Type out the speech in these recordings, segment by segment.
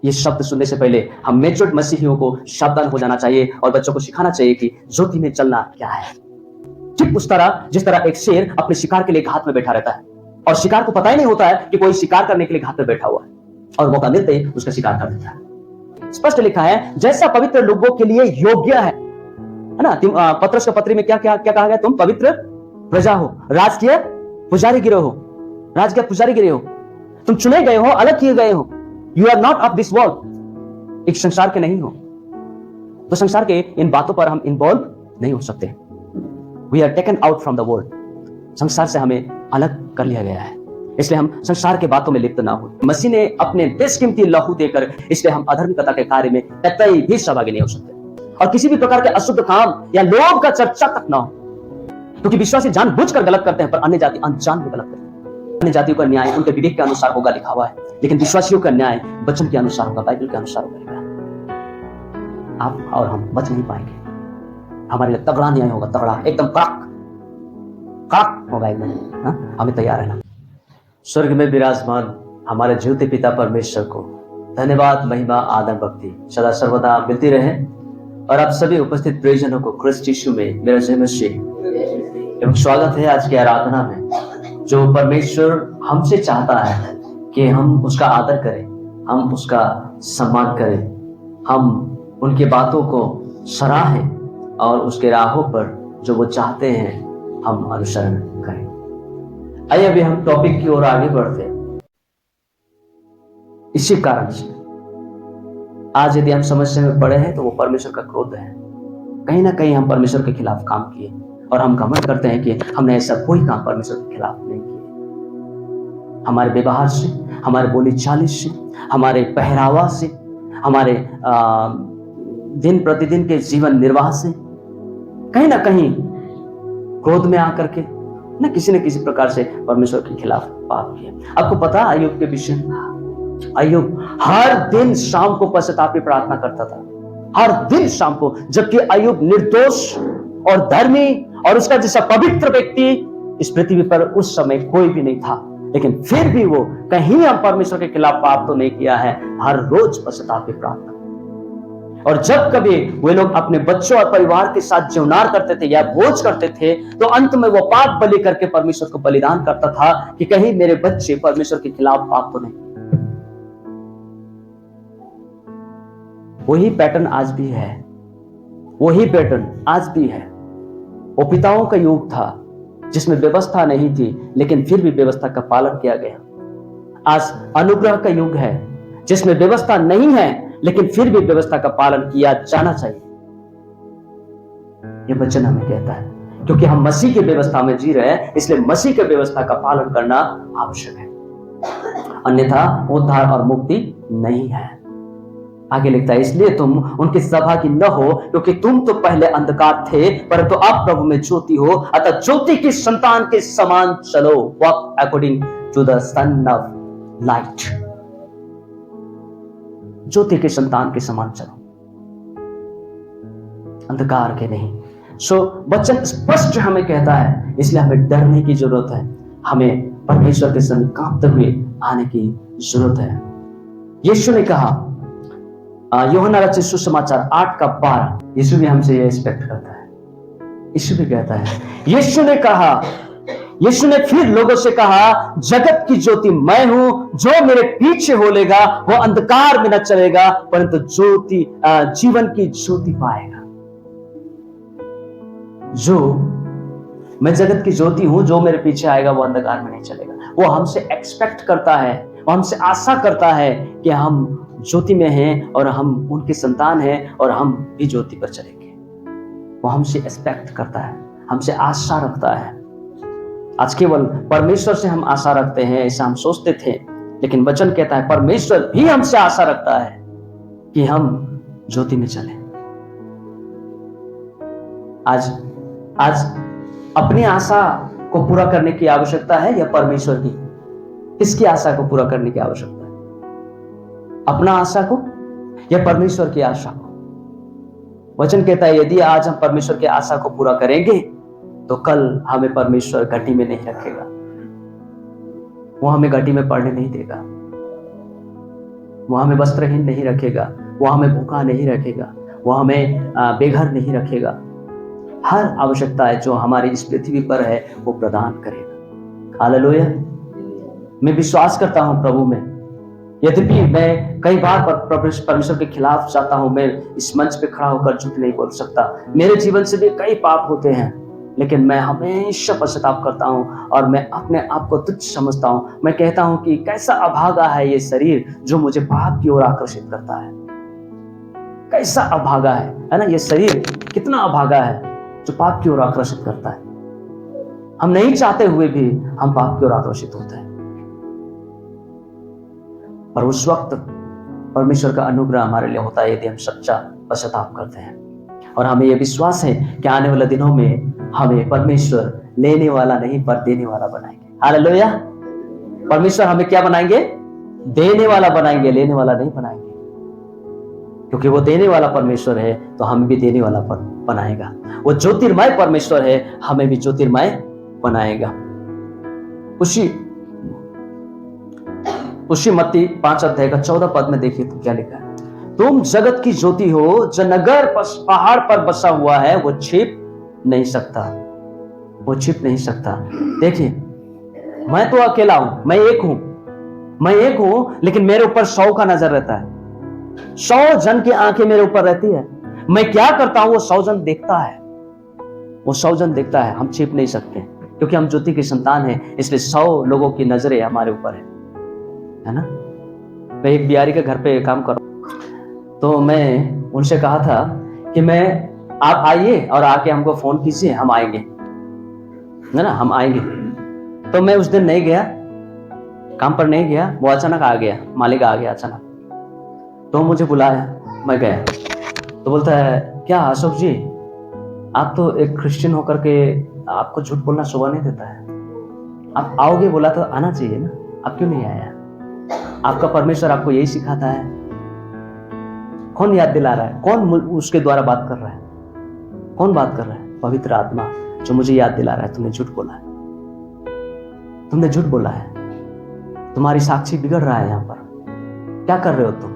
ये शब्द सुनने से पहले हम मेच्योर्ड मसीहियों को सावधान हो जाना चाहिए और बच्चों को सिखाना चाहिए कि ज्योति में चलना क्या है। ठीक उस तरह जिस तरह एक शेर अपने शिकार के लिए घात में बैठा रहता है और शिकार को पता ही नहीं होता है कि कोई शिकार करने के लिए घात में बैठा हुआ है, और मौका मिलते ही उसका शिकार कर देता है। स्पष्ट लिखा है, जैसा पवित्र लोगों के लिए योग्य है ना। पत्रस के पत्री में क्या क्या क्या कहा गया? तुम पवित्र प्रजा हो, राजकीय पुजारी गिरोह हो, राजकीय पुजारी गिरोह हो, तुम चुने गए हो, अलग किए गए हो। You are not of this world, एक संसार के नहीं हो। तो संसार के इन बातों पर हम इन्वॉल्व नहीं हो सकते। We are taken out from the world, संसार से हमें अलग कर लिया गया है, इसलिए हम संसार के बातों में लिप्त ना हो। मसीह ने अपने बेशकीमती लहू देकर, इसलिए हम अधर्मिकता के कार्य में कतई भी सहभागी नहीं हो सकते, और किसी भी प्रकार के अशुद्ध काम या लोभ का चर्चा तक ना हो, क्योंकि विश्वासी जानबूझकर गलत करते हैं, पर अन्य जाति अनजान में गलत करते हैं। अन्य जातियों का न्याय उनके विवेक के अनुसार होगा, लिखा हुआ है, लेकिन विश्वासियों का न्याय वचन के अनुसार होगा, बाइबल के अनुसार होगा। आप और हम बच नहीं पाएंगे, हमारे लिए तगड़ा न्याय होगा, तगड़ा एकदम कड़क होगा एकदम। हमें तैयार रहना। स्वर्ग में विराजमान हमारे जीवते पिता परमेश्वर को धन्यवाद, महिमा, आदर, भक्ति सदा सर्वदा मिलती रहे। और आप सभी उपस्थित प्रियजनों को क्रिस्ट यीशु में मेरा जय मसीह एवं स्वागत है आज की आराधना में। जो परमेश्वर हमसे चाहता है कि हम उसका आदर करें, हम उसका सम्मान करें, हम उनकी बातों को सराहें और उसके राहों पर जो वो चाहते हैं हम अनुसरण करें। आइए अभी हम टॉपिक की ओर आगे बढ़ते हैं। इसी कारण से आज यदि हम समस्या में पड़े हैं तो वो परमेश्वर का क्रोध है। कहीं ना कहीं हम परमेश्वर के खिलाफ काम किए और हम घमंड करते हैं कि हमने ऐसा कोई काम परमेश्वर के खिलाफ नहीं किया। हमारे व्यवहार से, हमारे बोली चाली से, हमारे पहरावा से, हमारे दिन प्रतिदिन के जीवन निर्वाह से कहीं ना कहीं क्रोध में आकर के न किसी प्रकार से परमेश्वर के खिलाफ पाप किया। आपको पता अय्यूब के विषय में? अय्यूब हर दिन शाम को पश्चाताप की प्रार्थना करता था, हर दिन शाम को, जबकि अय्यूब निर्दोष और धर्मी और उसका जैसा पवित्र व्यक्ति इस पृथ्वी पर उस समय कोई भी नहीं था, लेकिन फिर भी वो कहीं हम परमेश्वर के खिलाफ पाप तो नहीं किया है, हर रोज पश्चाताप की प्रार्थना। और जब कभी वे लोग अपने बच्चों और परिवार के साथ ज्योनार करते थे या भोज करते थे, तो अंत में वो पाप बलि करके परमेश्वर को बलिदान करता था कि कहीं मेरे बच्चे परमेश्वर के खिलाफ पाप तो नहीं। वही पैटर्न आज भी है, वही पैटर्न आज भी है। वो पिताओं का युग था जिसमें व्यवस्था नहीं थी, लेकिन फिर भी व्यवस्था का पालन किया गया। आज अनुग्रह का युग है जिसमें व्यवस्था नहीं है, लेकिन फिर भी व्यवस्था का पालन किया जाना चाहिए। यह वचन हमें कहता है, क्योंकि हम मसीह की व्यवस्था में जी रहे हैं, इसलिए मसीह की व्यवस्था का पालन करना आवश्यक है, अन्यथा उद्धार और मुक्ति नहीं है। आगे लिखता है, इसलिए तुम उनकी सभा की न हो, क्योंकि तुम तो पहले अंधकार थे, परंतु अब प्रभु में ज्योति हो, अतः ज्योति की संतान के समान चलो। Walk according to the son of light. ज्योति के संतान के समान चलो, अंधकार के नहीं। वचन स्पष्ट हमें कहता है, इसलिए हमें डरने की जरूरत है, हमें परमेश्वर के समीप कांपते हुए आने की जरूरत है। यीशु ने कहा, यूहन्ना रचित सुसमाचार 8:12, यीशु भी हमसे यह एक्सपेक्ट करता है। यीशु भी कहता है, यीशु ने फिर लोगों से कहा, जगत की ज्योति मैं हूं, जो मेरे पीछे होलेगा वो अंधकार में न चलेगा, परंतु ज्योति जीवन की ज्योति पाएगा। जो मैं जगत की ज्योति हूं, जो मेरे पीछे आएगा वो अंधकार में नहीं चलेगा। वो हमसे एक्सपेक्ट करता है, वो हमसे आशा करता है कि हम ज्योति में हैं और हम उनके संतान हैं और हम भी ज्योति पर चलेंगे। वो हमसे एक्सपेक्ट करता है, हमसे आशा रखता है। आज केवल परमेश्वर से हम आशा रखते हैं, ऐसा हम सोचते थे, लेकिन वचन कहता है परमेश्वर भी हमसे आशा रखता है कि हम ज्योति में चलें। आज अपनी आशा को पूरा करने की आवश्यकता है या परमेश्वर की? किसकी आशा को पूरा करने की आवश्यकता है? अपना आशा को या परमेश्वर की आशा को? वचन कहता है यदि आज हम परमेश्वर की आशा को पूरा करेंगे तो कल हमें परमेश्वर घटी में नहीं रखेगा, वो हमें घटी में पड़ने नहीं देगा। वो हमें वस्त्रहीन नहीं रखेगा, वो हमें भूखा नहीं रखेगा, वो हमें बेघर नहीं रखेगा। हर आवश्यकता जो हमारी इस पृथ्वी पर है वो प्रदान करेगा। हालेलुया। मैं विश्वास करता हूं प्रभु में, यद्यपि मैं कई बार परमेश्वर के खिलाफ जाता हूं, मैं इस मंच पे खड़ा होकर झूठ नहीं बोल सकता, मेरे जीवन से भी कई पाप होते हैं, लेकिन मैं हमेशा पश्चाताप करता हूं और मैं अपने आप को तुच्छ समझता हूं। मैं कहता हूं कि कैसा अभागा है ये शरीर जो मुझे पाप की ओर आकर्षित करता है। कैसा अभागा है ना, ये शरीर कितना अभागा है जो पाप की ओर आकर्षित करता है। हम नहीं चाहते हुए भी हम पाप की ओर आकर्षित होते हैं, पर उस वक्त परमेश्वर का अनुग्रह हमारे लिए होता है यदि हम सच्चा पश्चाताप करते हैं। और हमें यह विश्वास है कि आने वाले दिनों में हमें परमेश्वर लेने वाला नहीं पर देने वाला बनाएंगे। हालेलुया। परमेश्वर हमें क्या बनाएंगे? देने वाला बनाएंगे, लेने वाला नहीं बनाएंगे। क्योंकि वो देने वाला परमेश्वर है तो हमें भी देने वाला बनाएगा। वो ज्योतिर्मय परमेश्वर है, हमें भी ज्योतिर्मय बनाएगा। उसी मत्ती 5 अध्याय का 14 पद में देखिए तो क्या लिखा है। तुम जगत की ज्योति हो, जो नगर पहाड़ पर बसा हुआ है वो छिप नहीं सकता, वो छिप नहीं सकता। देखिए मैं तो अकेला हूं, मैं एक हूं, लेकिन मेरे ऊपर 100 का नजर रहता है। 100 जन की आंखें मेरे ऊपर रहती है। मैं क्या करता हूं वो 100 जन देखता है, वो 100 जन देखता है। हम छिप नहीं सकते क्योंकि हम ज्योति के संतान हैं, इसलिए 100 लोगों की नजरें हमारे ऊपर है ना। मैं एक बिहारी के घर पे काम कर रहा हूं, तो मैं उनसे कहा था कि आप आइए और आके हमको फोन कीजिए, हम आएंगे, है ना, हम आएंगे। तो मैं उस दिन नहीं गया, काम पर नहीं गया, वो अचानक आ गया, मालिक आ गया अचानक। तो मुझे बुलाया, मैं गया, तो बोलता है क्या अशोक जी, आप तो एक क्रिश्चियन होकर के आपको झूठ बोलना शोभा नहीं देता है, आप आओगे बोला तो आना चाहिए ना, आप क्यों नहीं आया? आपका परमेश्वर आपको यही सिखाता है। कौन याद दिला रहा है? कौन उसके द्वारा बात कर रहा है? कौन बात कर रहा है? पवित्र आत्मा जो मुझे याद दिला रहा है तुमने झूठ बोला है, तुमने झूठ बोला है, तुम्हारी साक्षी बिगड़ रहा है। यहां पर क्या कर रहे हो तुम?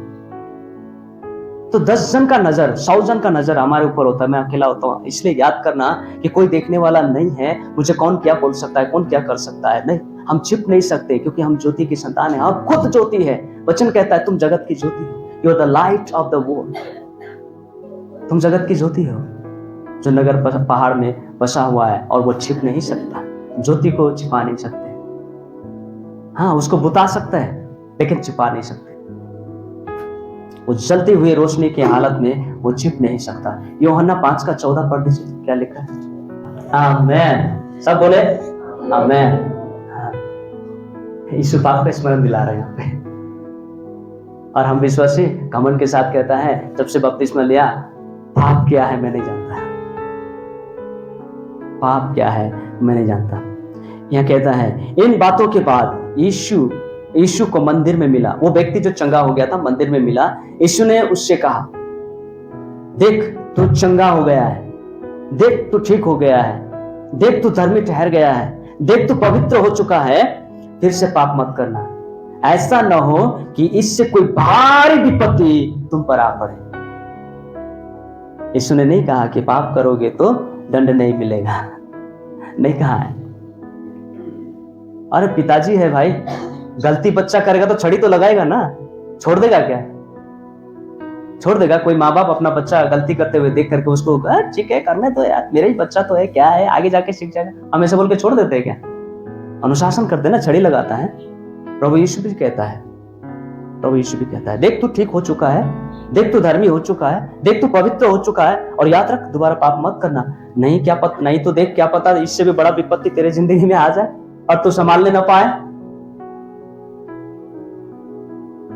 तो 10 जन का नजर, 100 जन का नजर हमारे ऊपर होता है। मैं अकेला होता हूं, इसलिए याद करना कि कोई देखने वाला नहीं है, मुझे कौन क्या बोल सकता है, कौन क्या कर सकता है। नहीं, हम छिप नहीं सकते क्योंकि हम ज्योति की संतान हैं। हम खुद ज्योति है। वचन कहता है तुम जगत की ज्योति हो, you are the light of the world. तुम जगत की ज्योति हो जो नगर पहाड़ में बसा हुआ है और वो छिप नहीं सकता। ज्योति को छिपा नहीं सकते। हाँ, उसको बुता सकता है लेकिन छिपा नहीं सकते। वो जलती हुई रोशनी की हालत में वो छिप नहीं सकता। यूहन्ना 5 का 14 पढ़ दीजिए तो क्या लिखा है। आमेन, सब बोले आमेन। यीशु पाप का स्मरण दिला रहे हैं यहाँ पे, और हम विश्वासी घमंड के साथ कहता है जब से बपतिस्मा लिया, पाप क्या है मैं नहीं जानता, पाप क्या है मैं नहीं जानता। यहाँ कहता है इन बातों के बाद यीशु को मंदिर में मिला। वो व्यक्ति जो चंगा हो गया था मंदिर में मिला। यीशु ने उससे कहा, देख तू चंगा हो गया है, देख तू ठीक हो गया है, देख तू धर्मी ठहर गया है, देख तू पवित्र हो चुका है, फिर से पाप मत करना, ऐसा न हो कि इससे कोई भारी विपत्ति तुम पर आ पड़े। यीशु ने नहीं कहा कि पाप करोगे तो दंड नहीं मिलेगा, नहीं कहा है। अरे पिताजी है भाई, गलती बच्चा करेगा तो छड़ी तो लगाएगा ना, छोड़ देगा क्या? छोड़ देगा? कोई माँ बाप अपना बच्चा गलती करते हुए देख करके उसको ठीक है करने तो यार, मेरा ही बच्चा तो है, क्या है, आगे जाके सीख जाएगा, हम ऐसे बोल के छोड़ देते हैं क्या? अनुशासन करते ना, छड़ी लगाता है। प्रभु यीशु भी कहता है, देख तू ठीक हो चुका है, देख तू धर्मी हो चुका है, देख तू पवित्र हो चुका है, और याद रख दोबारा पाप मत करना। नहीं तो देख क्या पता इससे भी बड़ा विपत्ति तेरे जिंदगी में आ जाए और तू संभालने ना पाए।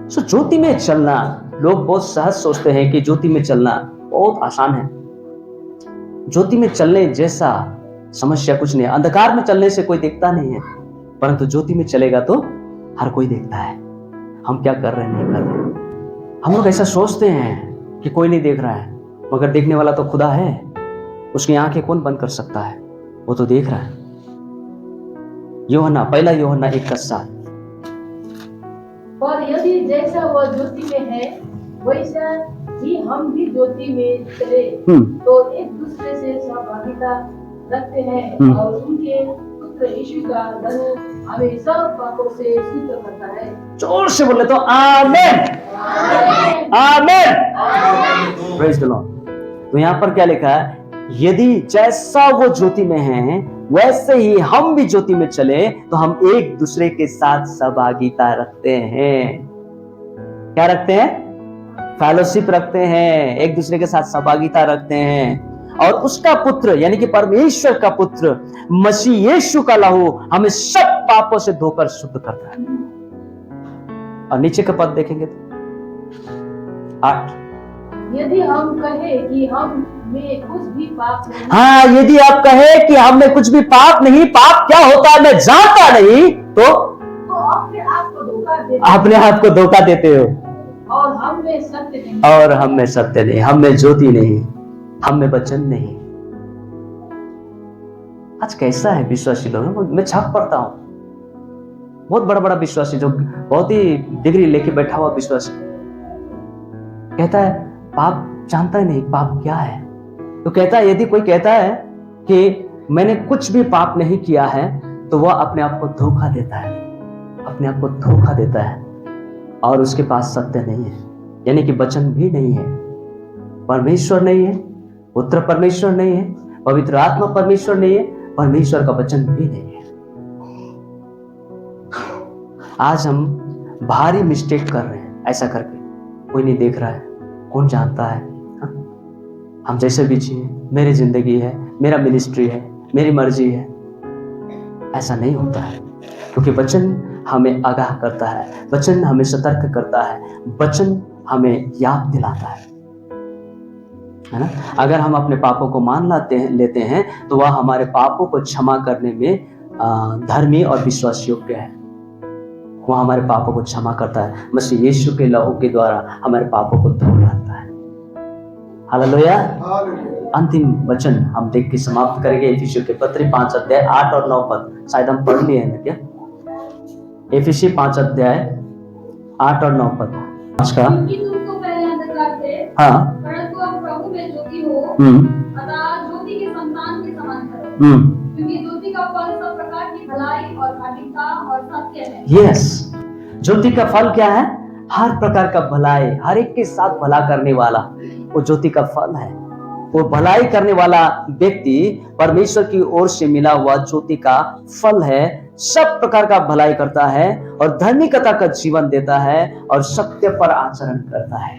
सो ज्योति में चलना, लोग बहुत सहज सोचते हैं कि ज्योति में चलना बहुत आसान है। ज्योति में चलने जैसा समस्या कुछ नहीं है। अंधकार में चलने से कोई देखता नहीं है, परंतु ज्योति में चलेगा तो हर कोई देखता है हम क्या कर रहे हैं, नहीं कर रहे। हम लोग ऐसा सोचते हैं कि कोई नहीं देख रहा है, मगर देखने वाला तो खुदा है। उसकी आंखें कौन बंद कर सकता है? वो तो देख रहा है। पहला यूहन्ना 1:7, पर यदि जैसा वह ज्योति में है वैसा ही हम भी ज्योति में चले तो एक दूसरे से सहभागिता रखते हैं और उनके पुत्र यीशु का धन हमें सब पापों से शुद्ध करता है। जोर से बोले तो आमेन, आमेन, प्रेज द लॉर्ड। तो यहाँ पर क्या लिखा है? यदि जैसा वो ज्योति में है वैसे ही हम भी ज्योति में चले तो हम एक दूसरे के साथ सहभागिता रखते हैं। क्या रखते हैं? फेलोशिप रखते हैं, एक दूसरे के साथ सहभागिता रखते हैं। और उसका पुत्र यानी कि परमेश्वर का पुत्र मसीह यीशु का लहू हमें सब पापों से धोकर शुद्ध करता है। और नीचे का पद देखेंगे तो 8, यदि हम कहें कि हम में कुछ भी पाप नहीं, हाँ, यदि आप कहे कि हम में कुछ भी पाप नहीं, पाप क्या होता है मैं जानता नहीं, तो अपने आप को धोखा देते, अपने आप को धोखा देते हो। और हम में सत्य नहीं, और हम में सत्य नहीं, हम में ज्योति नहीं, हम में वचन नहीं। आज कैसा है विश्वासी लोग? मैं छक पड़ता हूं, बहुत बड़ा बड़ा विश्वासी जो बहुत ही डिग्री लेके बैठा हुआ विश्वासी कहता है पाप जानता ही नहीं, पाप क्या है। तो कहता है, यदि कोई कहता है कि मैंने कुछ भी पाप नहीं किया है तो वह अपने आप को धोखा देता है, अपने आप को धोखा देता है और उसके पास सत्य नहीं है, यानी कि वचन भी नहीं है, परमेश्वर नहीं है, पुत्र परमेश्वर नहीं है, पवित्र आत्मा परमेश्वर नहीं है, परमेश्वर का वचन भी नहीं है। आज हम भारी मिस्टेक कर रहे हैं ऐसा करके, कोई नहीं देख रहा है, कौन जानता है, हम जैसे भी जिए, मेरी जिंदगी है, मेरा मिनिस्ट्री है, मेरी मर्जी है। ऐसा नहीं होता है, क्योंकि वचन हमें आगाह करता है, वचन हमें सतर्क करता है, वचन हमें याद दिलाता है ना। अगर हम अपने पापों को मान लेते हैं तो वह हमारे पापों को क्षमा करने में धर्मी और विश्वास योग्य है। वह हमारे पापों को क्षमा करता है, मसीह यीशु के लहू के द्वारा हमारे पापों को धो डालता है। हालेलुया। अंतिम वचन हम देख के समाप्त करेंगे, एफिसियों के पत्र 5 अध्याय 8 और 9 पद, शायद हम पढ़ लिए हैं ना क्या? एफिसी 5 अध्याय 8 और 9 पद। तुमको पहले अंधकार थे, हाँ, परंतु अब प्रभु में ज्योति हो, अतः ज्योति के संतान के समान करो, क्योंकि ज्योति का फल सब प्रकार की भलाई और धार्मिकता और सत्य है। यस, ज्योति का फल क्या है? हर प्रकार का भलाई, हर एक के साथ भला करने वाला, वो ज्योति का फल है। वो भलाई करने वाला व्यक्ति परमेश्वर की ओर से मिला हुआ ज्योति का फल है। सब प्रकार का भलाई करता है और धार्मिकता का जीवन देता है और सत्य पर आचरण करता है।